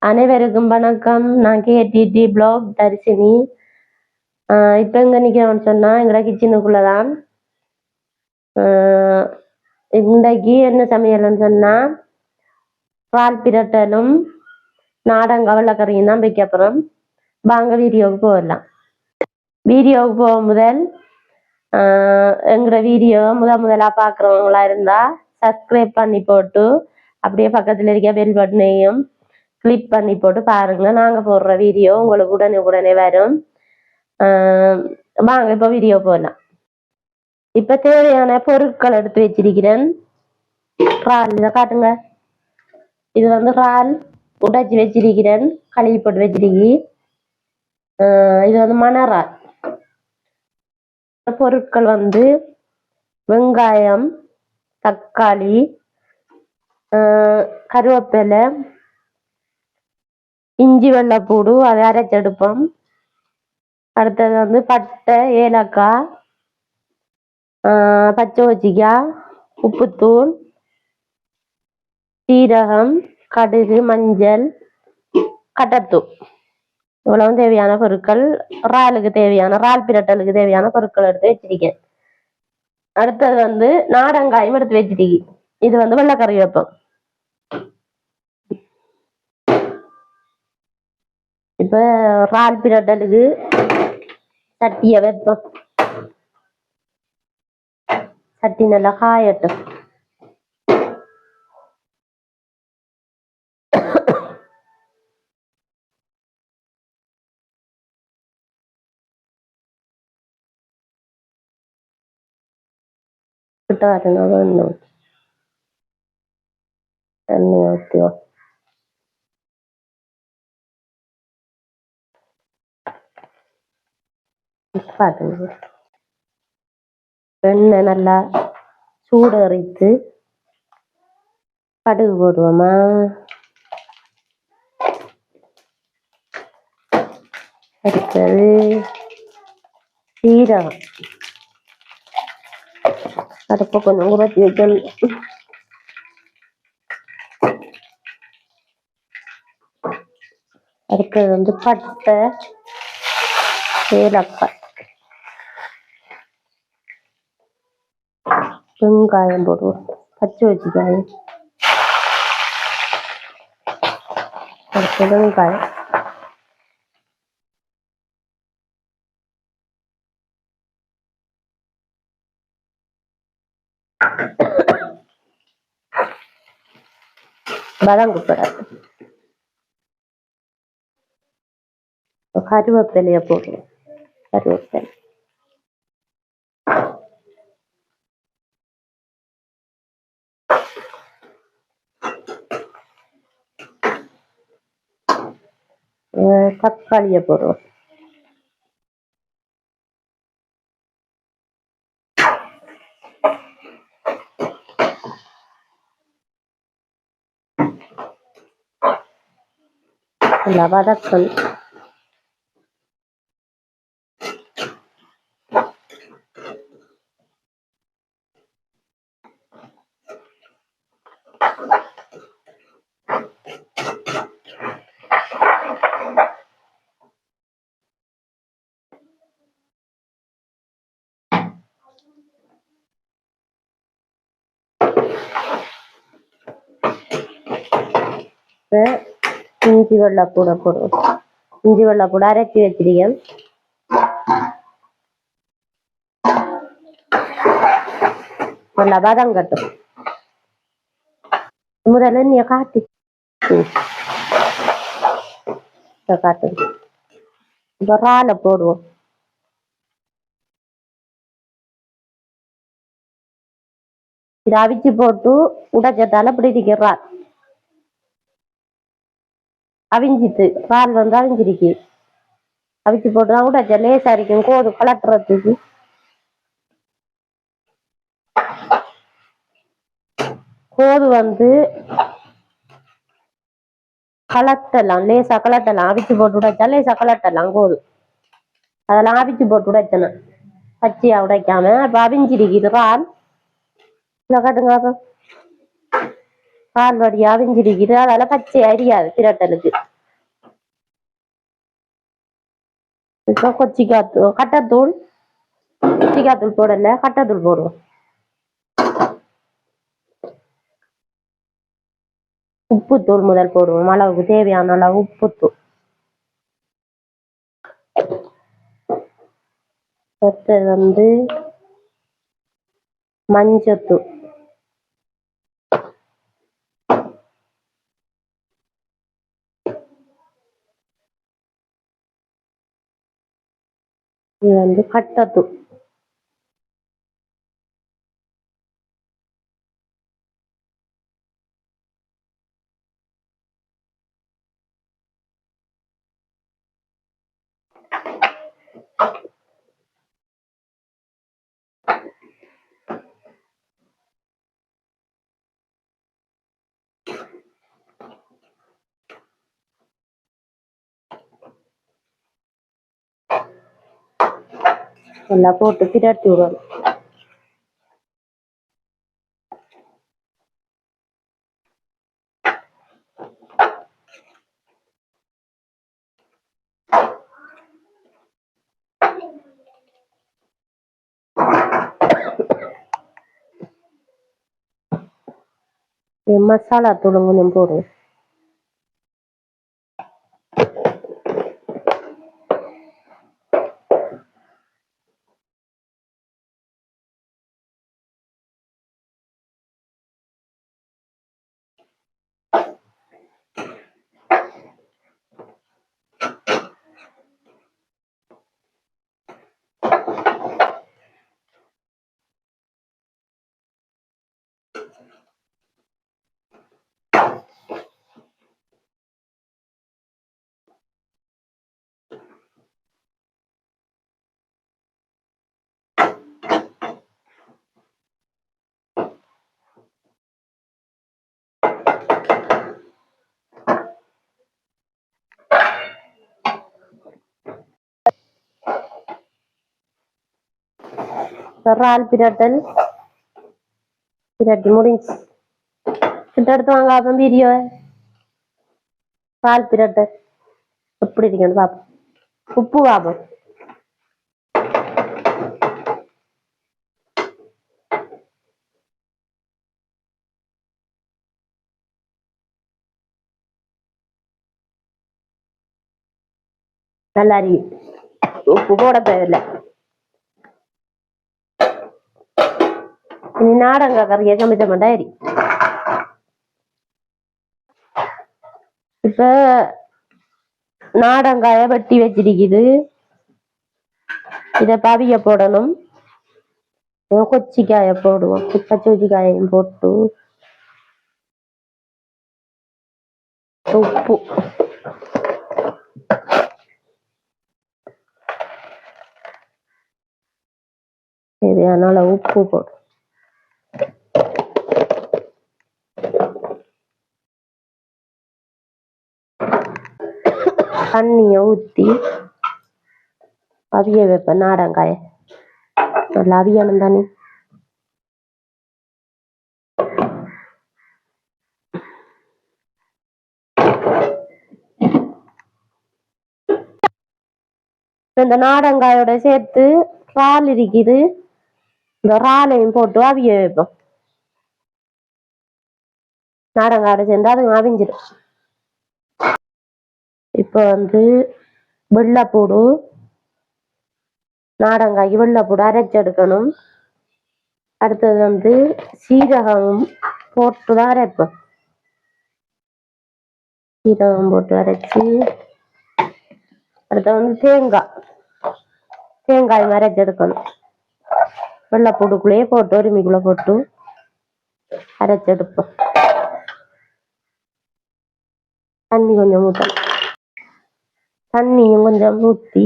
அனைவருக்கும் வணக்கம். நான் கேடிடி பிளாக் தரிசினி. இப்போ எங்கே நிற்கிறோம்னு சொன்னால் எங்களோட கிச்சனுக்குள்ளே தான். இன்றைக்கு என்ன சமையல்னு சொன்னால் பால் பிரட்டலும் நாடங்கவளக்கறியும் தான் வைக்க போகிறோம். வாங்க வீடியோவுக்கு போகலாம். வீடியோவுக்கு போக முதல் எங்களோட வீடியோ முதலாக பார்க்குறவங்களா இருந்தால் சப்ஸ்கிரைப் பண்ணி போட்டு அப்படியே பக்கத்தில் இருக்க பெல் பட்டனையும் கிளிக் பண்ணி போட்டு பாருங்க. நாங்கள் போடுற வீடியோ உங்களுக்கு உடனே வரும். வாங்க இப்போ வீடியோ போகலாம். இப்போ தேவையான பொருட்கள் எடுத்து வச்சிருக்கிறேன். இறால் இதை காட்டுங்க. இது இறால் உடைச்சி வச்சிருக்கிறேன், கழுவி போட்டு வச்சிருக்கி. இது மணறால். பொருட்கள் வெங்காயம், தக்காளி, கருவேப்பிலை, இஞ்சி வெள்ளைப்பூடு அதை அரைச்செடுப்போம். அடுத்தது பட்டை, ஏலக்காய், பச்சை வச்சிக்காய், உப்புத்தூள், சீரகம், கடுகு, மஞ்சள், கட்டத்தூள். இவ்வளவு தேவையான பொருட்கள். இறால் பிரட்டலுக்கு தேவையான பொருட்கள் எடுத்து வச்சிருக்கேன். அடுத்தது நாடங்காயும் எடுத்து வச்சிருக்கேன். இது வெள்ளைக்கறி வைப்போம். இப்ப இறால் பிரட்டலுக்கு சட்டியை வைப்போம். சட்டி நல்லா காயட்டும். தண்ணி ஊற்றுவோம். எண்ணெய் நல்லா சூடறித்து கடுகு போடுவோமா. அடுத்தது சீரகம். அடுப்பை கொஞ்சம் உரத்தி வைக்கணும். அடுத்தது பட்டை, ஏலக்காய், வெங்காயம் போடுவோம், பச்சை வச்சிக்காய், அடுத்த வெங்காயம், வதங்கப்படாது. கருவேப்பிலைய போடுவோம். கருவேப்பிலை, தக்காளிய போடுவோம். நல்லா வதக்கணும். இஞ்சி வெள்ளைப்பூட போடுவோம். இஞ்சி வெள்ளைப்பூட அரைச்சி வச்சிருக்கேன். நல்லா வதங்கட்டும். முதல்ல நீ காட்டு காட்டு. இறாலை போடுவோம். இதை அவிச்சு போட்டு உடைச்சதால இப்படி இருக்கிறார். அவிஞ்சிட்டு இறால் அவிஞ்சிருக்கு. அவிச்சு போட்டுதான் உடைச்ச லேசா இருக்கும். கோது கலட்டுறதுக்கு கோது கலட்டலாம். லேசா கலட்டலாம். அவிச்சு போட்டு உடைச்சா லேசா கலட்டலாம் கோது. அதெல்லாம் அவிச்சு போட்டு உடைச்சணும், பச்சையா உடைக்காம. அப்ப அவிஞ்சிருக்கு இறால். காட்டுங்க. பால் வடியா அவிஞ்சிருக்குது. அதால பச்சை அறியாது பிரட்டலுக்கு. இப்போ கொச்சிக்காத்தூள் கட்டத்தூள், கொச்சிக்காத்தூள் போடல, கட்டத்தூள் போடுவோம். உப்புத்தூள் முதல் போடுவோம், அளவுக்கு தேவையான அளவு உப்புத்தூள். அடுத்தது மஞ்சத்தூள். இது கட்டத்தூள். எல்லாம் போட்டு பிரட்டி விடணும். மசாலா தூள் கொஞ்சம் போடுவோம். இறால் பிரட்டல் பிரட்டி முடிஞ்சு. எடுத்து வாங்க அப்போ வீடியோ. இறால் பிரட்டல் எப்படி இருக்கணும் பார்ப்போம். உப்பு பார்ப்போம். நல்லா இருக்கு. உப்பு போட தேவையில்லை. இனி நாடங்க கறியை சமைச்ச மாட்டாரி. இப்ப நாடங்காய வெட்டி வச்சிருக்குது. இத பவிய போடணும். கொச்சிக்காய போடுவோம். பச்சை போட்டு உப்பு தேவையான அளவு உப்பு போடும். தண்ணிய ஊத்தி அவிய வைப்பேன். நாடங்காய நல்லா அவியணும் தண்ணி. இந்த நாடங்காயோட சேர்த்து இறால் இருக்குது. இந்த இறாலையும் போட்டு அவிய வைப்போம். நாடங்காயோட சேர்ந்து அது அவிஞ்சிடும். இப்ப வெள்ளைப்பூடு, நாடங்காய்க்கு வெள்ளைப்பூடு அரைச்செடுக்கணும். அடுத்தது சீரகம் போட்டுதான் அரைப்போம். சீரகம் போட்டு அரைச்சி அடுத்த தேங்காய் அரைச்செடுக்கணும். வெள்ளைப்பூடுக்குள்ளேயே போட்டு ஒருமிக்குள்ள போட்டு அரைச்செடுப்போம். தண்ணி கொஞ்சம் ஊற்றணும். தண்ணியும் கொஞ்சம் ஊற்றி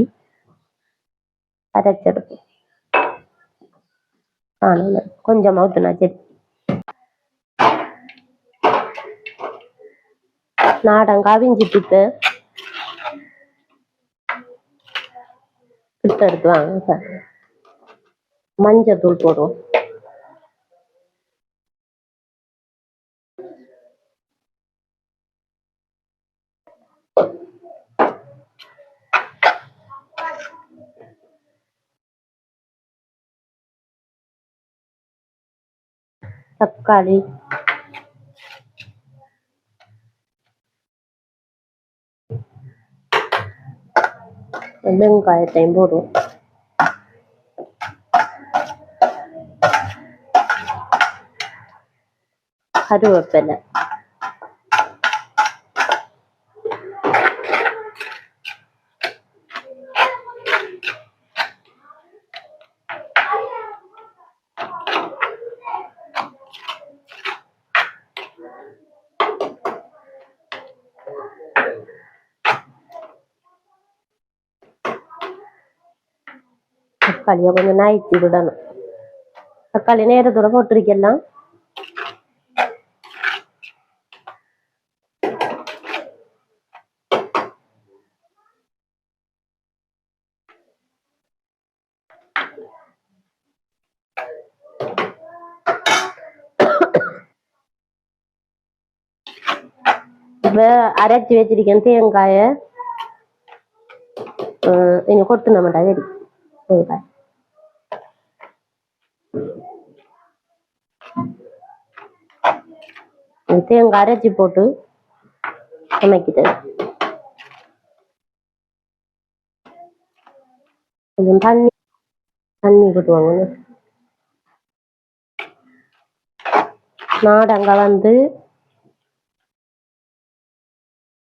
அரைச்செடுப்போம். கொஞ்சம் ஊத்துனா சரி. நாடங்காய் அவிஞ்சிட்டு எடுத்து வாங்க. மஞ்சத்தூள் போடுவோம். தக்காளி, வெங்காயத்தையும் போடுவோம். கருவேப்பிலை, தக்காளியை கொஞ்சம் நைத்தி விடணும். தக்காளி நேரத்தோட போட்டிருக்கலாம். இப்ப அரைச்சி வச்சிருக்கேன் தேங்காய இனி கொட்டுன மாட்டா சரி தேங்காய் தேங்காய் அரைச்சி போட்டு சமைக்கிட்டது. கொஞ்சம் தண்ணி கொட்டுவாங்க. நாடங்க வந்து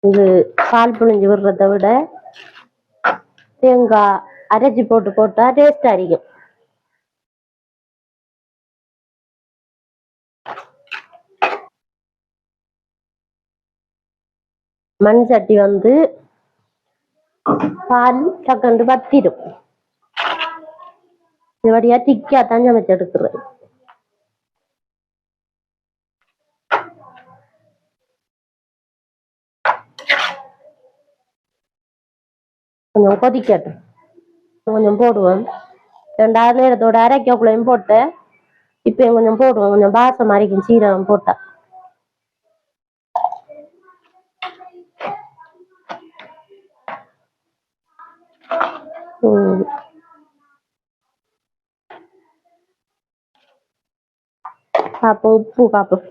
இது பால் புழிஞ்சு விடுறத விட தேங்காய் அரைச்சி போட்டா டேஸ்ட் அடிக்கும். மண் சட்டி வந்து பால் டக்குண்டு வத்திடும். இது வழியா திக்கா தான் சமைச்சு எடுக்கிறது. கொஞ்சம் கொதிக்கட்டும், கொஞ்சம் போடுவோம். 2 நேரத்தோட அரைக்கக்குள்ளையும் போட்டு இப்பயும் கொஞ்சம் போடுவோம். கொஞ்சம் பாசம் அரைக்கும் சீரகம் போட்டா. பார்ப்போம், உப்பு பார்ப்போம்.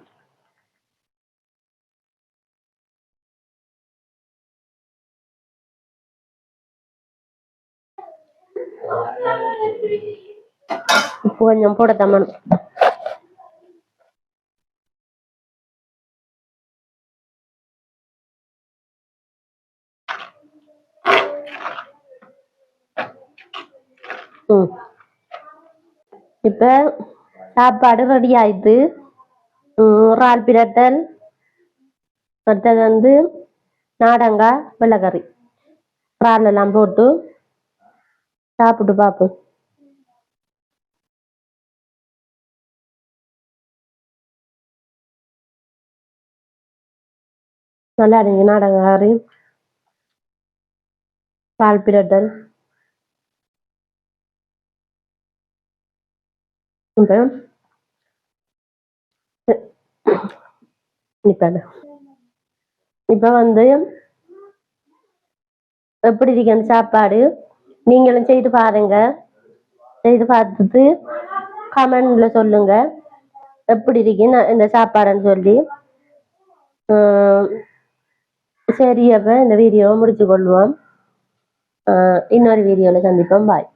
உப்பு கொஞ்சம் போட தம்மணும். இப்ப சாப்பாடு ரெடி ஆயிடுது. இறால் பிரட்டல், அடுத்தது வந்து நாடங்காய் வெள்ளைக்கறி, இறால் எல்லாம் போட்டு சாப்பிட்டு பார்ப்போம். நல்லா இருந்துச்சு நாடங்காய், இறால் பிரட்டல். இப்ப வந்து எப்படி இருக்கு அந்த சாப்பாடு நீங்களும் செய்து பாருங்க. செய்து பார்த்துட்டு கமெண்ட்ல சொல்லுங்க எப்படி இருக்கு இந்த சாப்பாடுன்னு சொல்லி. சரி, அப்ப இந்த வீடியோவை முடிச்சு கொள்வோம். இன்னொரு வீடியோல சந்திப்போம். பாய்.